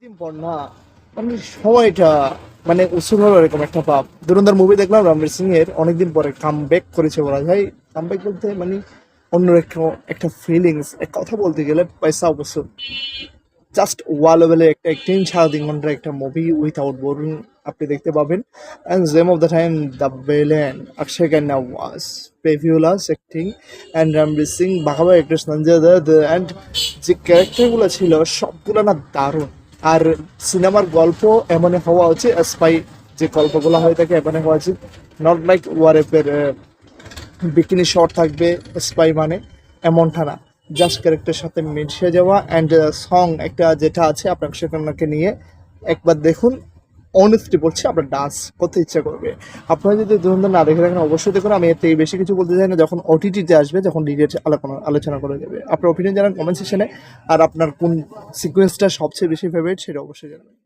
দিন পর না মানে সময়টা মানে উৎসুক হলো এরকম একটা ভাব। ধুরন্ধর মুভি দেখলাম রণবীর সিং এর, অনেকদিন পরে কাম ব্যাক করেছে বলা যায়। কাম ব্যাক বলতে মানে অন্য একটা একটা ফিলিংস, এক কথা বলতে গেলে পয়সা অবসর জাস্ট ওয়াল লেভেলের একটা অ্যাক্টিং, সাড়ে 3 ঘন্টার একটা মুভি উইথাউট বোরিং আপনি দেখতে পাবেন। And gem of the time the villain Akshaye Khanna was fabulous acting, and Ranveer Singh বাঘাবা একটা সঞ্জয় দত্ত, অ্যান্ড যে ক্যারেক্টারগুলো ছিল সবগুলো না দারুণ। আর সিনেমার গল্প এমনই হওয়া উচিত, স্পাই যে গল্পগুলো হয়ে থাকে এমনই হওয়া উচিত, নট লাইক ওয়ারেপের বিকিনি শট থাকবে স্পাই মানে, এমনটা না। জাস্ট ক্যারেক্টারের সাথে মিশে যাওয়া। অ্যান্ড সং একটা যেটা আছে আপনার সেখানকে নিয়ে একবার দেখুন, অনেস্টলি বলছি আপনার ডান্স করতে ইচ্ছা করবে। আপনারা যদি ধরুন না দেখে থাকেন অবশ্যই দেখুন। আমি এর থেকে বেশি কিছু বলতে চাই না, যখন ওটিটিতে আসবে যখন ডিটেলস আলোচনা করে যাবে। আপনার ওপিনিয়ন জানান কমেন্ট সেকশনে। আর আপনার কোন সিকোয়েন্সটা সবচেয়ে বেশি ফেভারিট সেটা অবশ্যই জানাবেন।